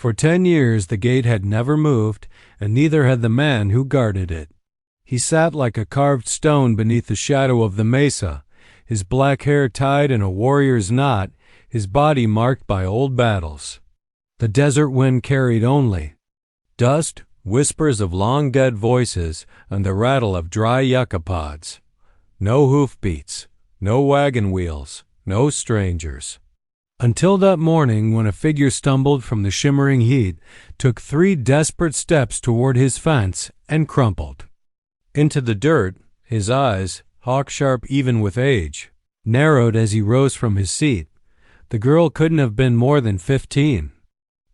For 10 years the gate had never moved, and neither had the man who guarded it. He sat like a carved stone beneath the shadow of the mesa, his black hair tied in a warrior's knot, his body marked by old battles. The desert wind carried only dust, whispers of long-dead voices, and the rattle of dry yucca pods. No hoofbeats, no wagon wheels, no strangers. Until that morning when a figure stumbled from the shimmering heat, took 3 desperate steps toward his fence, and crumpled into the dirt, his eyes, hawk-sharp even with age, narrowed as he rose from his seat. The girl couldn't have been more than 15.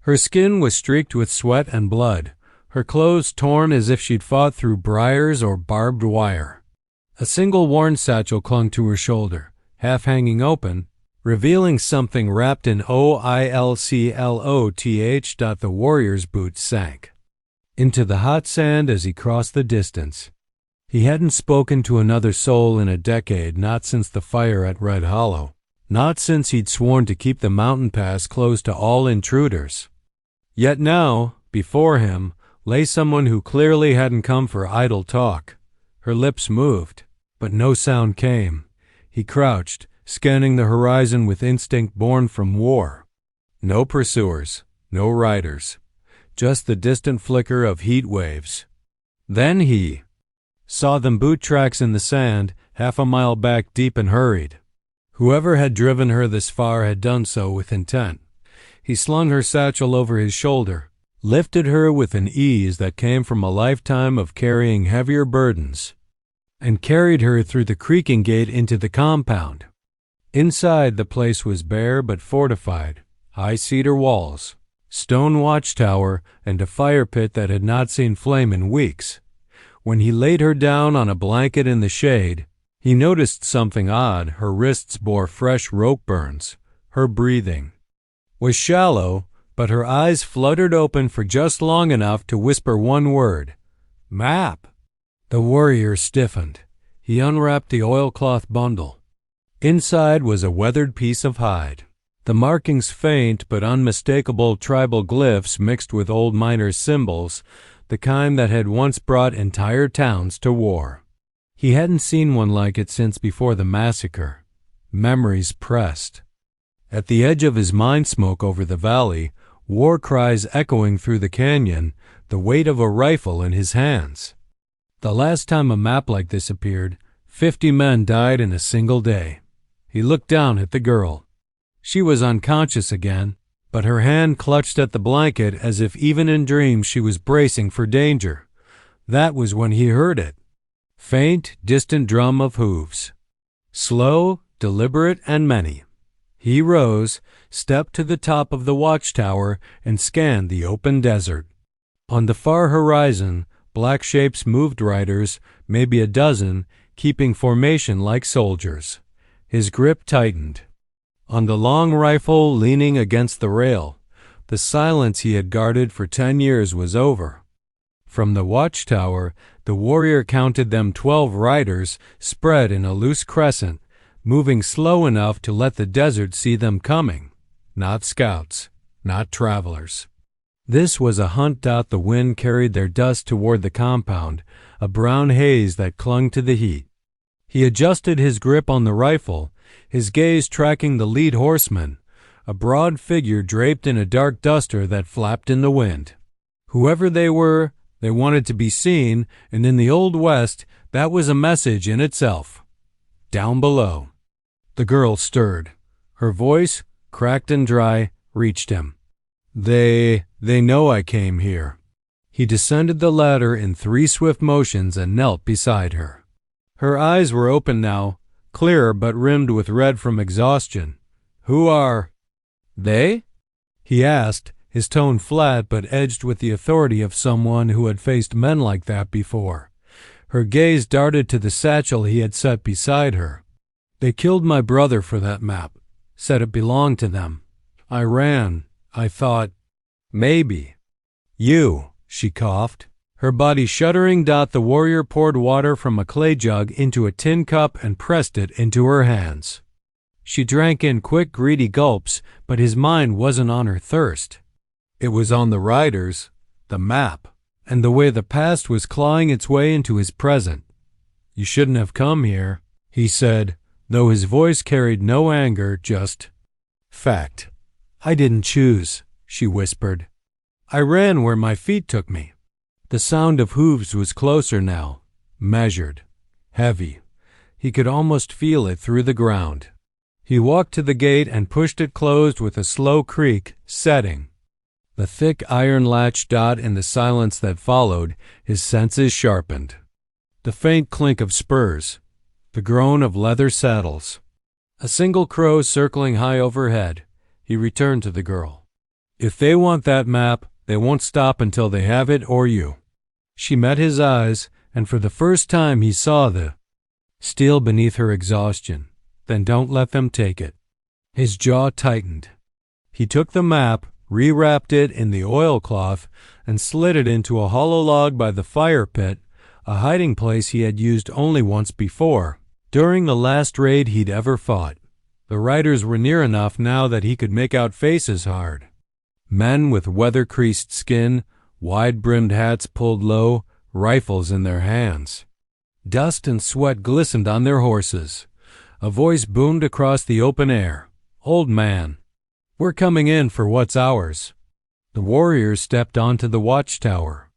Her skin was streaked with sweat and blood, her clothes torn as if she'd fought through briars or barbed wire. A single worn satchel clung to her shoulder, half hanging open, revealing something wrapped in oilcloth. The warrior's boots sank into the hot sand as he crossed the distance. He hadn't spoken to another soul in a decade, not since the fire at Red Hollow, not since he'd sworn to keep the mountain pass closed to all intruders. Yet now, before him, lay someone who clearly hadn't come for idle talk. Her lips moved, but no sound came. He crouched, scanning the horizon with instinct born from war. No pursuers, no riders, just the distant flicker of heat waves. Then he saw them, boot tracks in the sand, half a mile back deep, and hurried. Whoever had driven her this far had done so with intent. He slung her satchel over his shoulder, lifted her with an ease that came from a lifetime of carrying heavier burdens, and carried her through the creaking gate into the compound. Inside, the place was bare but fortified, high cedar walls, stone watchtower, and a fire pit that had not seen flame in weeks. When he laid her down on a blanket in the shade, he noticed something odd. Her wrists bore fresh rope burns. Her breathing was shallow, but her eyes fluttered open for just long enough to whisper one word: "Map." The warrior stiffened. He unwrapped the oilcloth bundle. Inside was a weathered piece of hide, the markings faint but unmistakable, tribal glyphs mixed with old miners' symbols, the kind that had once brought entire towns to war. He hadn't seen one like it since before the massacre. Memories pressed. At the edge of his mind, smoke over the valley, war cries echoing through the canyon, the weight of a rifle in his hands. The last time a map like this appeared, 50 men died in a single day. He looked down at the girl. She was unconscious again, but her hand clutched at the blanket as if even in dreams she was bracing for danger. That was when he heard it. Faint, distant drum of hooves. Slow, deliberate, and many. He rose, stepped to the top of the watchtower, and scanned the open desert. On the far horizon, black shapes moved, riders, maybe a dozen, keeping formation like soldiers. His grip tightened on the long rifle leaning against the rail. The silence he had guarded for 10 years was over. From the watchtower, the warrior counted them 12 riders spread in a loose crescent, moving slow enough to let the desert see them coming. Not scouts, not travelers. This was a hunt. The wind carried their dust toward the compound, a brown haze that clung to the heat. He adjusted his grip on the rifle, his gaze tracking the lead horseman, a broad figure draped in a dark duster that flapped in the wind. Whoever they were, they wanted to be seen, and in the Old West, that was a message in itself. Down below. The girl stirred. Her voice, cracked and dry, reached him. They know I came here." He descended the ladder in 3 swift motions and knelt beside her. Her eyes were open now, clear but rimmed with red from exhaustion. "Who are they?" he asked, his tone flat but edged with the authority of someone who had faced men like that before. Her gaze darted to the satchel he had set beside her. "They killed my brother for that map, said it belonged to them. I ran. I thought, maybe." "You," she coughed, her body shuddering. The warrior poured water from a clay jug into a tin cup and pressed it into her hands. She drank in quick, greedy gulps, but his mind wasn't on her thirst. It was on the riders, the map, and the way the past was clawing its way into his present. "You shouldn't have come here," he said, though his voice carried no anger, just fact. "I didn't choose," she whispered. "I ran where my feet took me." The sound of hooves was closer now, measured, heavy. He could almost feel it through the ground. He walked to the gate and pushed it closed with a slow creak, setting. The thick iron latch dot in the silence that followed, his senses sharpened. The faint clink of spurs, the groan of leather saddles. A single crow circling high overhead. He returned to the girl. "If they want that map, they won't stop until they have it or you." She met his eyes, and for the first time he saw the steel beneath her exhaustion. "Then don't let them take it." His jaw tightened. He took the map, rewrapped it in the oilcloth, and slid it into a hollow log by the fire pit, a hiding place he had used only once before, during the last raid he'd ever fought. The riders were near enough now that he could make out faces hard. Men with weather-creased skin, wide-brimmed hats pulled low, rifles in their hands. Dust and sweat glistened on their horses. A voice boomed across the open air. "Old man, we're coming in for what's ours." The warriors stepped onto the watchtower,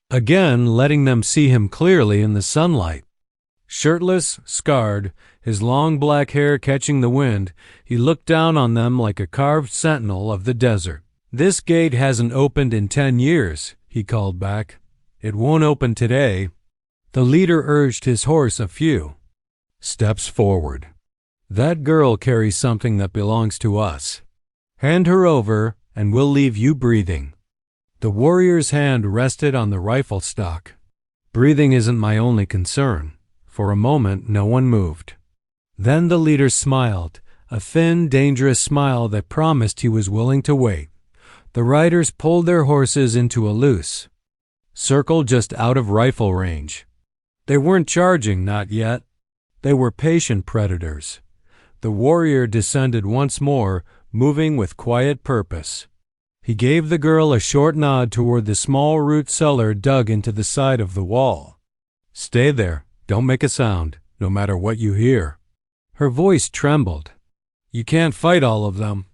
again letting them see him clearly in the sunlight. Shirtless, scarred, his long black hair catching the wind, he looked down on them like a carved sentinel of the desert. "This gate hasn't opened in 10 years, he called back. "It won't open today." The leader urged his horse a few steps forward. "That girl carries something that belongs to us. Hand her over, and we'll leave you breathing." The warrior's hand rested on the rifle stock. "Breathing isn't my only concern." For a moment, no one moved. Then the leader smiled, a thin, dangerous smile that promised he was willing to wait. The riders pulled their horses into a loose circle just out of rifle range. They weren't charging, not yet. They were patient predators. The warrior descended once more, moving with quiet purpose. He gave the girl a short nod toward the small root cellar dug into the side of the wall. "Stay there. Don't make a sound, no matter what you hear." Her voice trembled. "You can't fight all of them."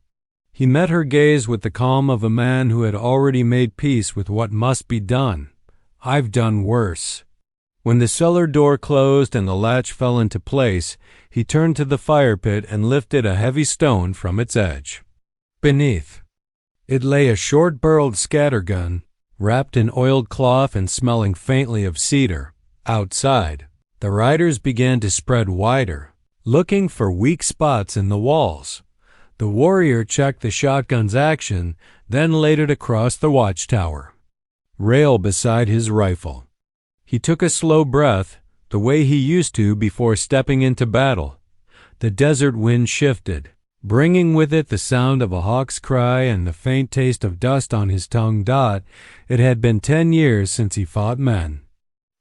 He met her gaze with the calm of a man who had already made peace with what must be done. "I've done worse." When the cellar door closed and the latch fell into place, he turned to the fire pit and lifted a heavy stone from its edge. Beneath it lay a short-barreled scattergun, wrapped in oiled cloth and smelling faintly of cedar. Outside, the riders began to spread wider, looking for weak spots in the walls. The warrior checked the shotgun's action, then laid it across the watchtower rail beside his rifle. He took a slow breath, the way he used to before stepping into battle. The desert wind shifted, bringing with it the sound of a hawk's cry and the faint taste of dust on his tongue. It had been 10 years since he fought men.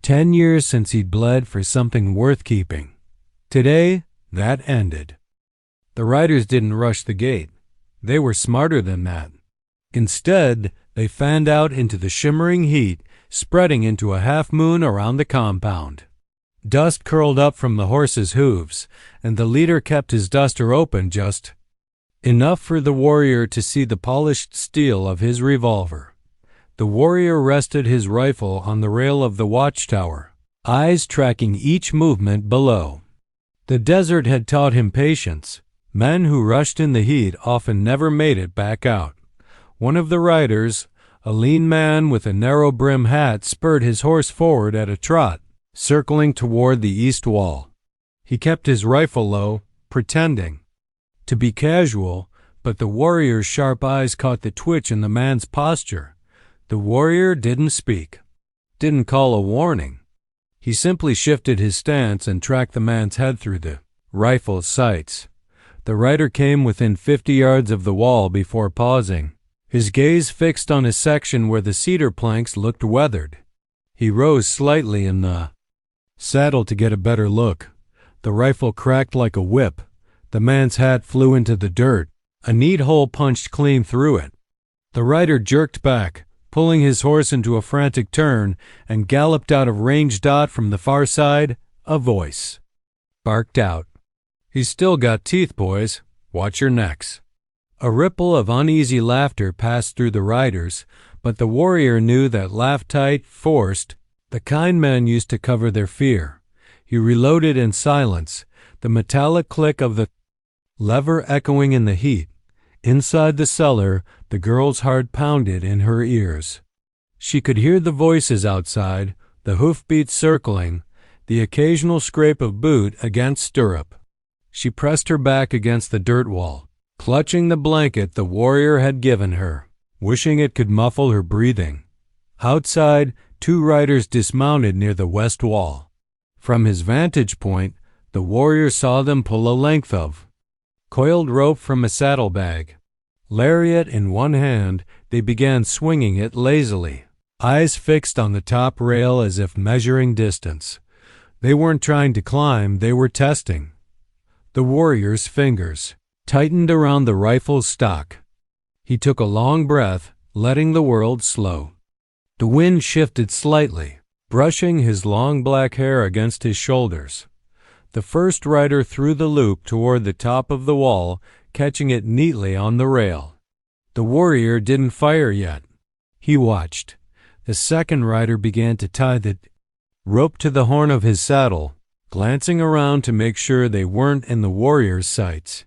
10 years since he'd bled for something worth keeping. Today, that ended. The riders didn't rush the gate. They were smarter than that. Instead, they fanned out into the shimmering heat, spreading into a half-moon around the compound. Dust curled up from the horses' hooves, and the leader kept his duster open just enough for the warrior to see the polished steel of his revolver. The warrior rested his rifle on the rail of the watchtower, eyes tracking each movement below. The desert had taught him patience. Men who rushed in the heat often never made it back out. One of the riders, a lean man with a narrow-brim hat, spurred his horse forward at a trot, circling toward the east wall. He kept his rifle low, pretending to be casual, but the warrior's sharp eyes caught the twitch in the man's posture. The warrior didn't speak, didn't call a warning. He simply shifted his stance and tracked the man's head through the rifle's sights. The rider came within 50 yards of the wall before pausing, his gaze fixed on a section where the cedar planks looked weathered. He rose slightly in the saddle to get a better look. The rifle cracked like a whip. The man's hat flew into the dirt. A neat hole punched clean through it. The rider jerked back, pulling his horse into a frantic turn, and galloped out of range. From the far side, a voice barked out, "He's still got teeth, boys. Watch your necks." A ripple of uneasy laughter passed through the riders, but the warrior knew that laugh tight, forced, the kind men used to cover their fear. He reloaded in silence, the metallic click of the lever echoing in the heat. Inside the cellar, the girl's heart pounded in her ears. She could hear the voices outside, the hoofbeats circling, the occasional scrape of boot against stirrup. She pressed her back against the dirt wall, clutching the blanket the warrior had given her, wishing it could muffle her breathing. Outside, two riders dismounted near the west wall. From his vantage point, the warrior saw them pull a length of coiled rope from a saddlebag. Lariat in one hand, they began swinging it lazily, eyes fixed on the top rail as if measuring distance. They weren't trying to climb, they were testing. The warrior's fingers tightened around the rifle's stock. He took a long breath, letting the world slow. The wind shifted slightly, brushing his long black hair against his shoulders. The first rider threw the loop toward the top of the wall, catching it neatly on the rail. The warrior didn't fire yet. He watched. The second rider began to tie the rope to the horn of his saddle, glancing around to make sure they weren't in the warrior's sights.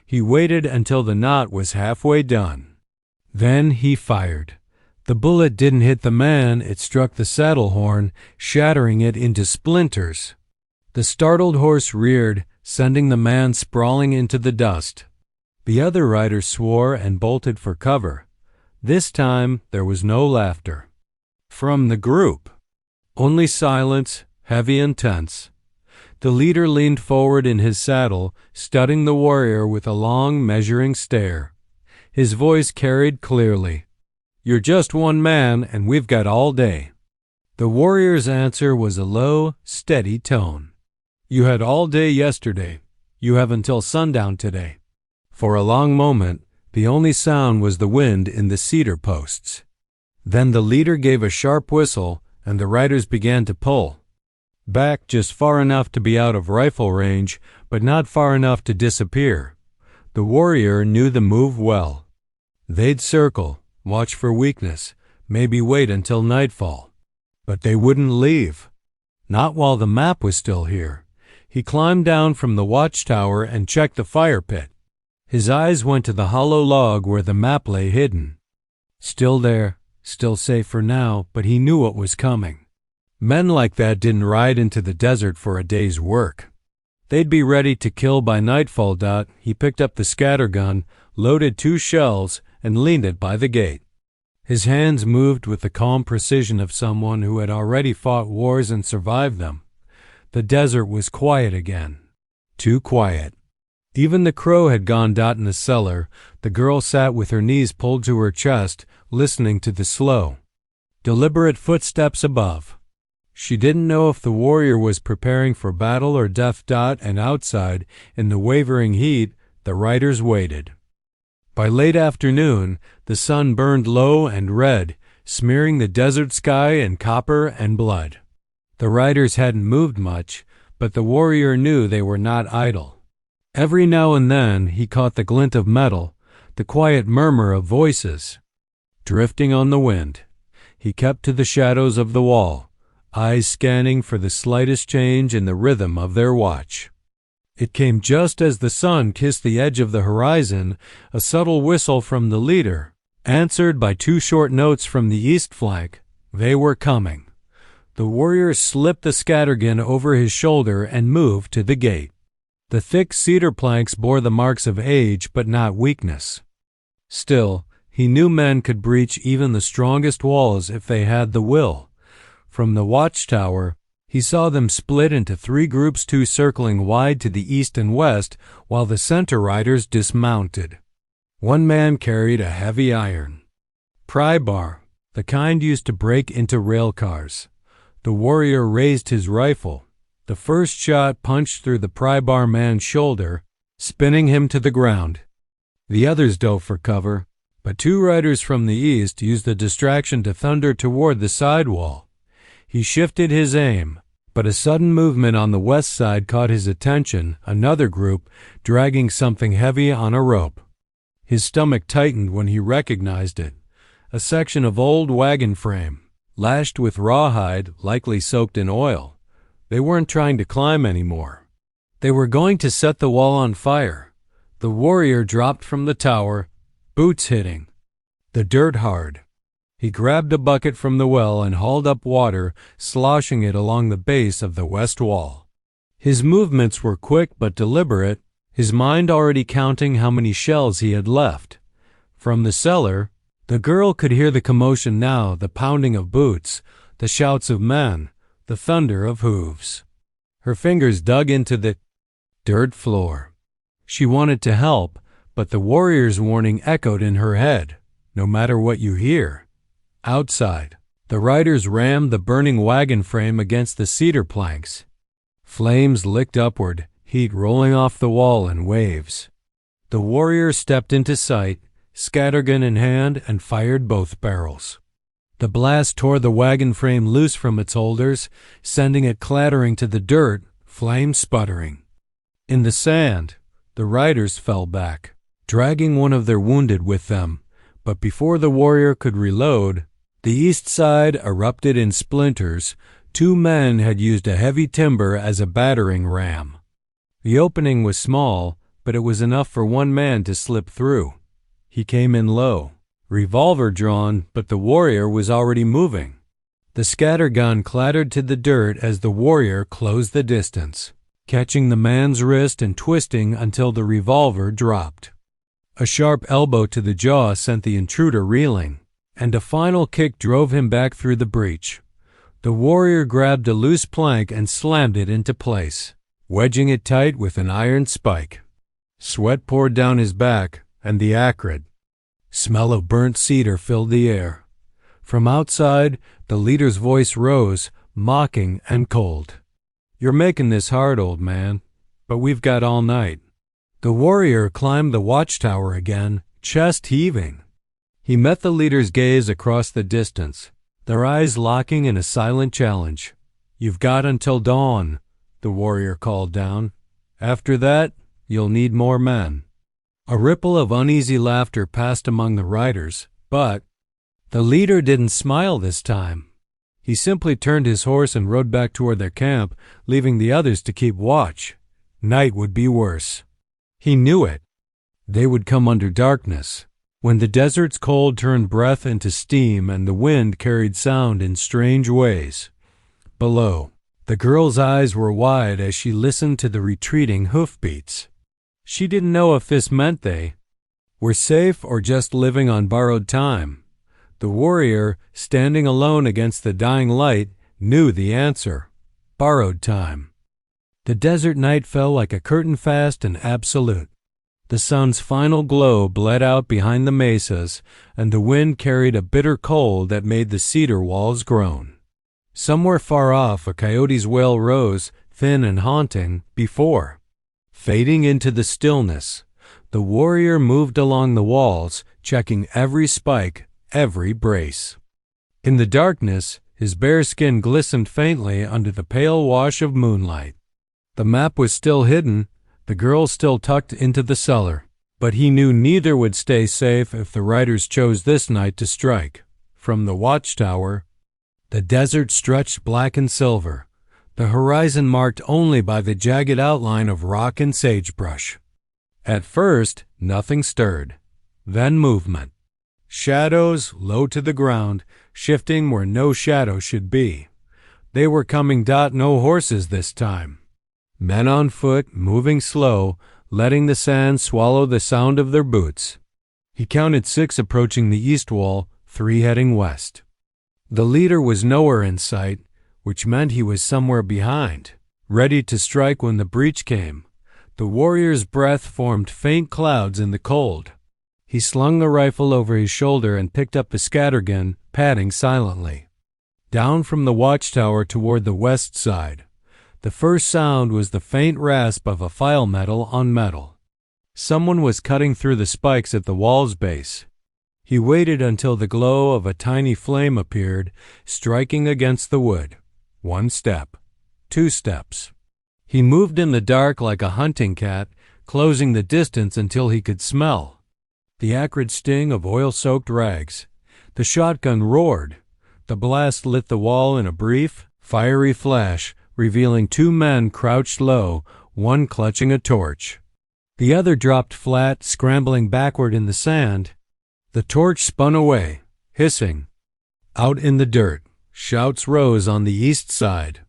He waited until the knot was halfway done. Then he fired. The bullet didn't hit the man, it struck the saddle horn, shattering it into splinters. The startled horse reared, sending the man sprawling into the dust. The other rider swore and bolted for cover. This time there was no laughter from the group, only silence, heavy and tense. The leader leaned forward in his saddle, studying the warrior with a long, measuring stare. His voice carried clearly, "You're just one man, and we've got all day." The warrior's answer was a low, steady tone. "You had all day yesterday. You have until sundown today." For a long moment, the only sound was the wind in the cedar posts. Then the leader gave a sharp whistle, and the riders began to pull. Back just far enough to be out of rifle range, but not far enough to disappear. The warrior knew the move well. They'd circle, watch for weakness, maybe wait until nightfall. But they wouldn't leave. Not while the map was still here. He climbed down from the watchtower and checked the fire pit. His eyes went to the hollow log where the map lay hidden. Still there, still safe for now, but he knew what was coming. Men like that didn't ride into the desert for a day's work. They'd be ready to kill by nightfall. He picked up the scattergun, loaded 2 shells, and leaned it by the gate. His hands moved with the calm precision of someone who had already fought wars and survived them. The desert was quiet again. Too quiet. Even the crow had gone. In the cellar, the girl sat with her knees pulled to her chest, listening to the slow, deliberate footsteps above. She didn't know if the warrior was preparing for battle or death. And outside, in the wavering heat, the riders waited. By late afternoon, the sun burned low and red, smearing the desert sky in copper and blood. The riders hadn't moved much, but the warrior knew they were not idle. Every now and then he caught the glint of metal, the quiet murmur of voices, drifting on the wind. He kept to the shadows of the wall, eyes scanning for the slightest change in the rhythm of their watch. It came just as the sun kissed the edge of the horizon, a subtle whistle from the leader, answered by 2 short notes from the east flank. They were coming. The warrior slipped the scattergun over his shoulder and moved to the gate. The thick cedar planks bore the marks of age but not weakness. Still, he knew men could breach even the strongest walls if they had the will. From the watchtower, he saw them split into 3 groups, 2 circling wide to the east and west, while the center riders dismounted. One man carried a heavy iron pry bar, the kind used to break into rail cars. The warrior raised his rifle. The first shot punched through the pry bar man's shoulder, spinning him to the ground. The others dove for cover, But two riders from the east used the distraction to thunder toward the side wall. He shifted his aim, but a sudden movement on the west side caught his attention, another group dragging something heavy on a rope. His stomach tightened when he recognized it, a section of old wagon frame, lashed with rawhide, likely soaked in oil. They weren't trying to climb anymore. They were going to set the wall on fire. The warrior dropped from the tower, boots hitting the dirt hard. He grabbed a bucket from the well and hauled up water, sloshing it along the base of the west wall. His movements were quick but deliberate, his mind already counting how many shells he had left. From the cellar, the girl could hear the commotion now, the pounding of boots, the shouts of men, the thunder of hooves. Her fingers dug into the dirt floor. She wanted to help, but the warrior's warning echoed in her head. No matter what you hear. Outside, the riders rammed the burning wagon frame against the cedar planks. Flames licked upward, heat rolling off the wall in waves. The warrior stepped into sight, scattergun in hand, and fired both barrels. The blast tore the wagon frame loose from its holders, sending it clattering to the dirt, flame sputtering. In the sand, the riders fell back, dragging one of their wounded with them. But before the warrior could reload, the east side erupted in splinters. Two men had used a heavy timber as a battering ram. The opening was small, but it was enough for one man to slip through. He came in low, revolver drawn, but the warrior was already moving. The scattergun clattered to the dirt as the warrior closed the distance, catching the man's wrist and twisting until the revolver dropped. A sharp elbow to the jaw sent the intruder reeling, and a final kick drove him back through the breach. The warrior grabbed a loose plank and slammed it into place, wedging it tight with an iron spike. Sweat poured down his back, and the acrid smell of burnt cedar filled the air. From outside, the leader's voice rose, mocking and cold. "You're making this hard, old man, but we've got all night." The warrior climbed the watchtower again, chest heaving. He met the leader's gaze across the distance, their eyes locking in a silent challenge. "You've got until dawn," the warrior called down. "After that, you'll need more men." A ripple of uneasy laughter passed among the riders, but the leader didn't smile this time. He simply turned his horse and rode back toward their camp, leaving the others to keep watch. Night would be worse. He knew it. They would come under darkness, when the desert's cold turned breath into steam and the wind carried sound in strange ways. Below, the girl's eyes were wide as she listened to the retreating hoofbeats. She didn't know if this meant they were safe or just living on borrowed time. The warrior, standing alone against the dying light, knew the answer. Borrowed time. The desert night fell like a curtain fast and absolute. The sun's final glow bled out behind the mesas, and the wind carried a bitter cold that made the cedar walls groan. Somewhere far off, a coyote's wail rose, thin and haunting, before. Fading into the stillness, the warrior moved along the walls, checking every spike, every brace. In the darkness, his bare skin glistened faintly under the pale wash of moonlight. The map was still hidden, the girl still tucked into the cellar, but he knew neither would stay safe if the riders chose this night to strike. From the watchtower, the desert stretched black and silver, the horizon marked only by the jagged outline of rock and sagebrush. At first, nothing stirred, then movement. Shadows, low to the ground, shifting where no shadow should be. They were coming. No horses this time. Men on foot, moving slow, letting the sand swallow the sound of their boots. He counted 6 approaching the east wall, 3 heading west. The leader was nowhere in sight, which meant he was somewhere behind, ready to strike when the breach came. The warrior's breath formed faint clouds in the cold. He slung the rifle over his shoulder and picked up the scattergun, padding silently. Down from the watchtower toward the west side. The first sound was the faint rasp of a file metal on metal. Someone was cutting through the spikes at the wall's base. He waited until the glow of a tiny flame appeared, striking against the wood. 1 step, 2 steps. He moved in the dark like a hunting cat, closing the distance until he could smell the acrid sting of oil-soaked rags. The shotgun roared. The blast lit the wall in a brief, fiery flash, revealing 2 men crouched low, one clutching a torch. The other dropped flat, scrambling backward in the sand. The torch spun away, hissing. Out in the dirt, shouts rose on the east side.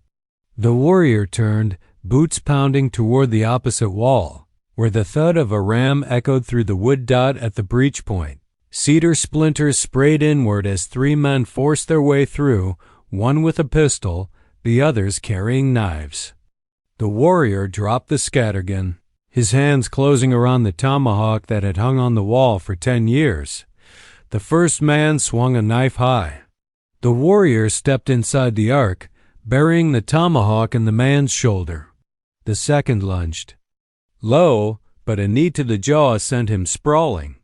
The warrior turned, boots pounding toward the opposite wall, where the thud of a ram echoed through the wood dot at the breach point. Cedar splinters sprayed inward as 3 men forced their way through, one with a pistol, the others carrying knives. The warrior dropped the scattergun, his hands closing around the tomahawk that had hung on the wall for 10 years. The first man swung a knife high. The warrior stepped inside the ark, burying the tomahawk in the man's shoulder. The second lunged. Low, but a knee to the jaw sent him sprawling.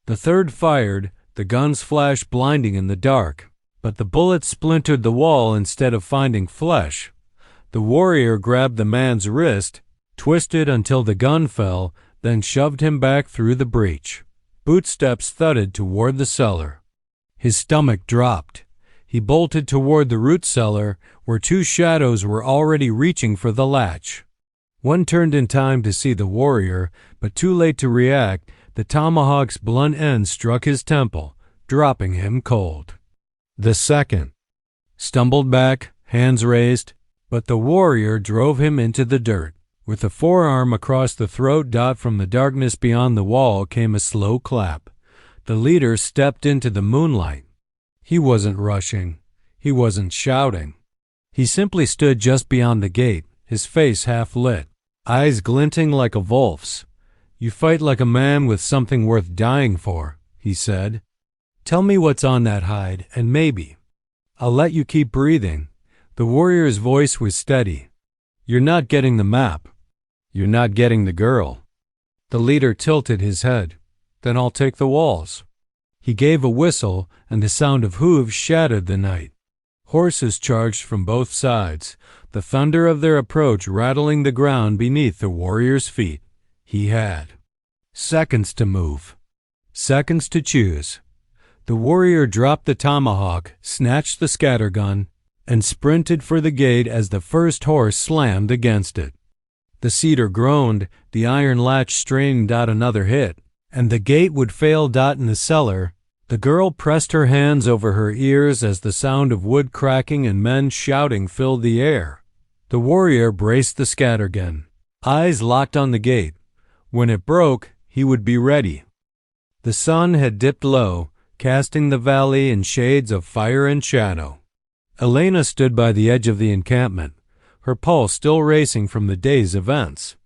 The third fired, the gun's flash blinding in the dark, but the bullet splintered the wall instead of finding flesh. The warrior grabbed the man's wrist, twisted until the gun fell, then shoved him back through the breach. Bootsteps thudded toward the cellar. His stomach dropped. He bolted toward the root cellar, where 2 shadows were already reaching for the latch. One turned in time to see the warrior, but too late to react. The tomahawk's blunt end struck his temple, dropping him cold. The second stumbled back, hands raised, but the warrior drove him into the dirt. With a forearm across the throat dot from the darkness beyond the wall came a slow clap. The leader stepped into the moonlight. He wasn't rushing. He wasn't shouting. He simply stood just beyond the gate, his face half lit, eyes glinting like a wolf's. "You fight like a man with something worth dying for," he said. "Tell me what's on that hide, and maybe I'll let you keep breathing." The warrior's voice was steady. "You're not getting the map. You're not getting the girl." The leader tilted his head. "Then I'll take the walls." He gave a whistle, and the sound of hooves shattered the night. Horses charged from both sides, the thunder of their approach rattling the ground beneath the warrior's feet. He had seconds to move, seconds to choose. The warrior dropped the tomahawk, snatched the scattergun, and sprinted for the gate as the first horse slammed against it. The cedar groaned, the iron latch strained another hit, and the gate would fail in the cellar. The girl pressed her hands over her ears as the sound of wood cracking and men shouting filled the air. The warrior braced the scattergun, eyes locked on the gate. When it broke, he would be ready. The sun had dipped low, casting the valley in shades of fire and shadow. Elena stood by the edge of the encampment, her pulse still racing from the day's events.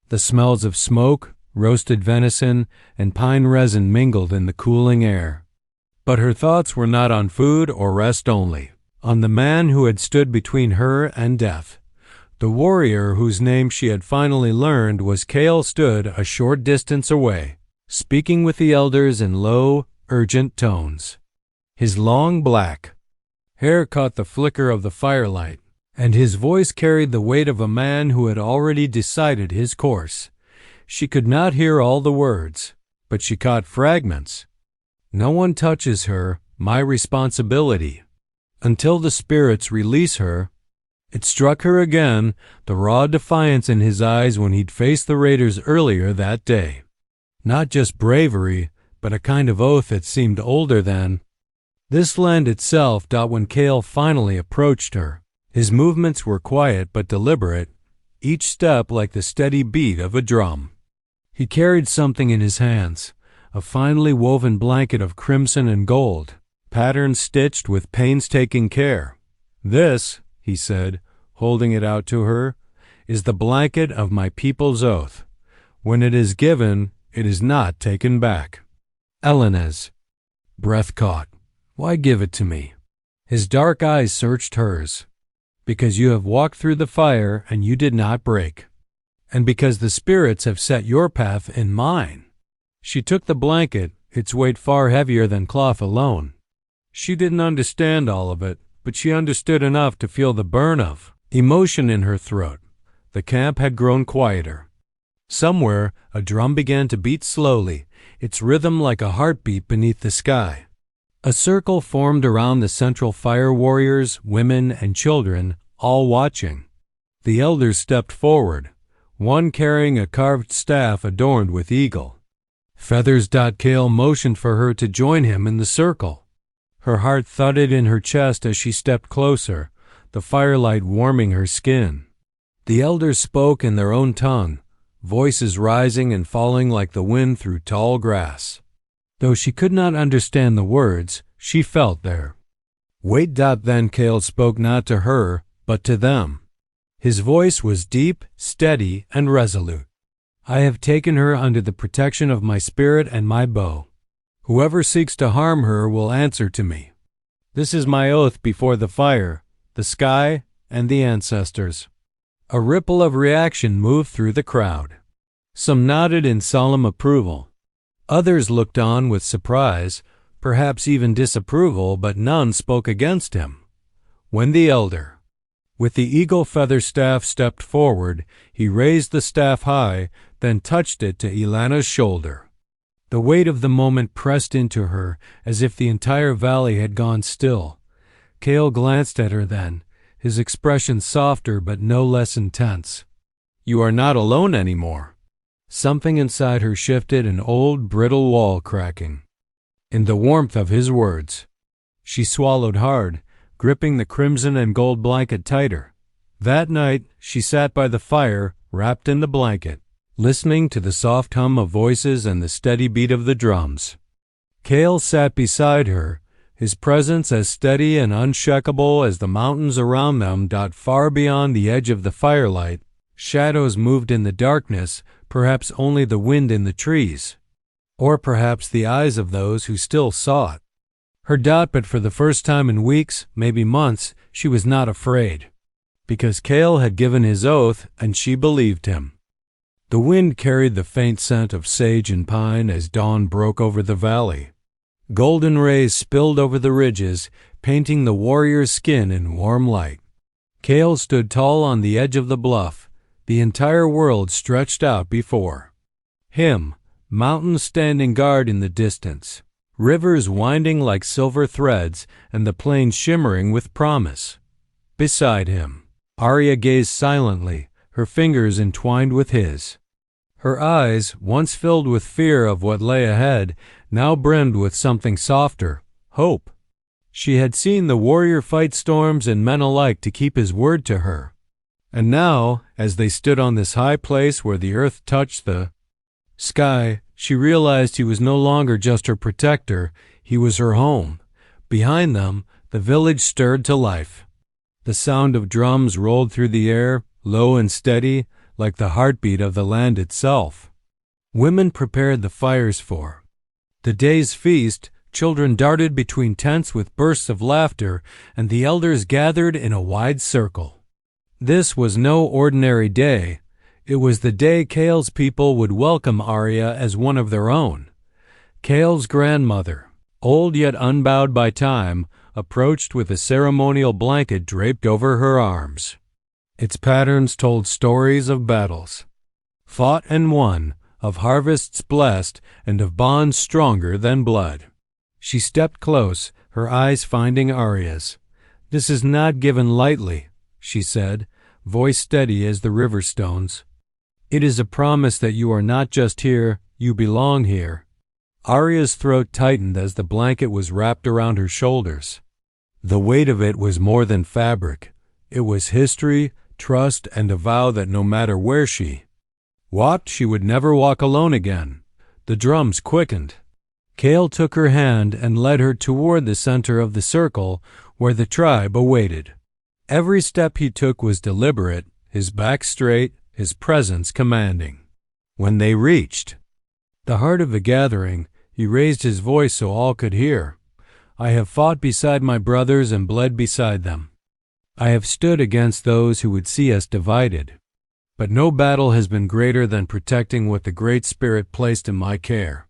The smells of smoke, roasted venison, and pine resin mingled in the cooling air. But her thoughts were not on food or rest only, on the man who had stood between her and death. The warrior whose name she had finally learned was Cale stood a short distance away, speaking with the elders in low, urgent tones. His long black hair caught the flicker of the firelight, and his voice carried the weight of a man who had already decided his course. She could not hear all the words, but she caught fragments. "No one touches her, my responsibility, until the spirits release her." It struck her again, the raw defiance in his eyes when he'd faced the raiders earlier that day. Not just bravery, but a kind of oath that seemed older than. This land itself when Cale finally approached her. His movements were quiet but deliberate, each step like the steady beat of a drum. He carried something in his hands, a finely woven blanket of crimson and gold, patterns stitched with painstaking care. "This," he said, holding it out to her, "is the blanket of my people's oath. When it is given, it is not taken back." Elena's breath caught. "Why give it to me?" His dark eyes searched hers. "Because you have walked through the fire and you did not break. And because the spirits have set your path in mine." She took the blanket, its weight far heavier than cloth alone. She didn't understand all of it, but she understood enough to feel the burn of emotion in her throat. The camp had grown quieter. Somewhere, a drum began to beat slowly, its rhythm like a heartbeat beneath the sky. A circle formed around the central fire warriors, women, and children, all watching. The elders stepped forward, one carrying a carved staff adorned with eagle feathers. Cale motioned for her to join him in the circle. Her heart thudded in her chest as she stepped closer, the firelight warming her skin. The elders spoke in their own tongue, voices rising and falling like the wind through tall grass. Though she could not understand the words, she felt their weight. Then Cale spoke not to her, but to them. His voice was deep, steady, and resolute. I have taken her under the protection of my spirit and my bow. Whoever seeks to harm her will answer to me. This is my oath before the fire, the sky, and the ancestors. A ripple of reaction moved through the crowd. Some nodded in solemn approval. Others looked on with surprise, perhaps even disapproval, but none spoke against him. When the elder, with the eagle feather staff, stepped forward, he raised the staff high, then touched it to Ilana's shoulder. The weight of the moment pressed into her as if the entire valley had gone still. Cale glanced at her then, his expression softer but no less intense. You are not alone anymore. Something inside her shifted, an old, brittle wall cracking. In the warmth of his words, she swallowed hard, gripping the crimson and gold blanket tighter. That night, she sat by the fire, wrapped in the blanket, listening to the soft hum of voices and the steady beat of the drums. Cale sat beside her, his presence as steady and unshakable as the mountains around them. Far beyond the edge of the firelight, shadows moved in the darkness, perhaps only the wind in the trees, or perhaps the eyes of those who still saw it. But for the first time in weeks, maybe months, she was not afraid, because Cale had given his oath and she believed him. The wind carried the faint scent of sage and pine as dawn broke over the valley. Golden rays spilled over the ridges, painting the warrior's skin in warm light. Cale stood tall on the edge of the bluff, the entire world stretched out before him, mountains standing guard in the distance, rivers winding like silver threads, and the plain shimmering with promise. Beside him, Arya gazed silently, her fingers entwined with his. Her eyes, once filled with fear of what lay ahead, now brimmed with something softer, hope. She had seen the warrior fight storms and men alike to keep his word to her. And now, as they stood on this high place where the earth touched the sky, she realized he was no longer just her protector, he was her home. Behind them, the village stirred to life. The sound of drums rolled through the air, low and steady, like the heartbeat of the land itself. Women prepared the fires for the day's feast, children darted between tents with bursts of laughter, and the elders gathered in a wide circle. This was no ordinary day. It was the day Cale's people would welcome Arya as one of their own. Cale's grandmother, old yet unbowed by time, approached with a ceremonial blanket draped over her arms. Its patterns told stories of battles fought and won, of harvests blessed, and of bonds stronger than blood. She stepped close, her eyes finding Arya's. "This is not given lightly," she said, voice steady as the river stones. "It is a promise that you are not just here, you belong here." Arya's throat tightened as the blanket was wrapped around her shoulders. The weight of it was more than fabric. It was history, trust, and a vow that no matter where she walked, she would never walk alone again. The drums quickened. Cale took her hand and led her toward the center of the circle where the tribe awaited. Every step he took was deliberate, his back straight, his presence commanding. When they reached the heart of the gathering, he raised his voice so all could hear. "I have fought beside my brothers and bled beside them. I have stood against those who would see us divided. But no battle has been greater than protecting what the Great Spirit placed in my care.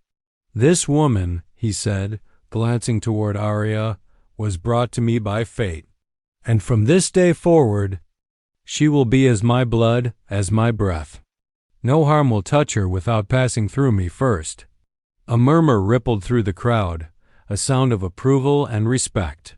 This woman, he said, glancing toward Arya, was brought to me by fate, and from this day forward she will be as my blood, as my breath. No harm will touch her without passing through me first." A murmur rippled through the crowd, a sound of approval and respect.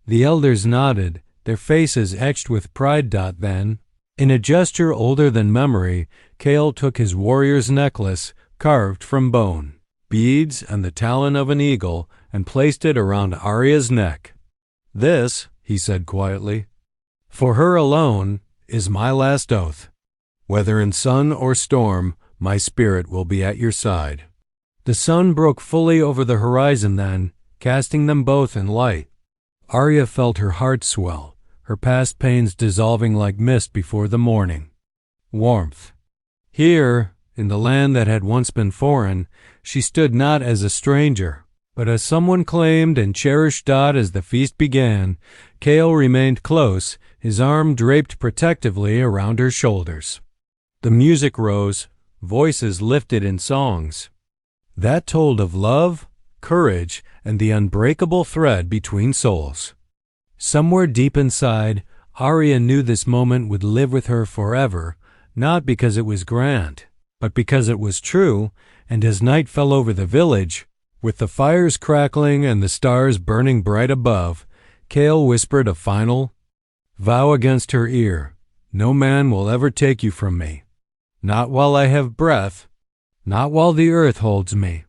The elders nodded, their faces etched with pride. Then, in a gesture older than memory, Chaol took his warrior's necklace, carved from bone, beads, and the talon of an eagle, and placed it around Arya's neck. "This," he said quietly, "for her alone, is my last oath. Whether in sun or storm, my spirit will be at your side." The sun broke fully over the horizon then, casting them both in light. Arya felt her heart swell, her past pains dissolving like mist before the morning. Warmth. Here, in the land that had once been foreign, she stood not as a stranger, but as someone claimed and cherished. As the feast began, Chaol remained close, his arm draped protectively around her shoulders. The music rose, voices lifted in songs that told of love, courage, and the unbreakable thread between souls. Somewhere deep inside, Arya knew this moment would live with her forever, not because it was grand, but because it was true. And as night fell over the village, with the fires crackling and the stars burning bright above, Chaol whispered a final vow against her ear. "No man will ever take you from me. Not while I have breath, not while the earth holds me."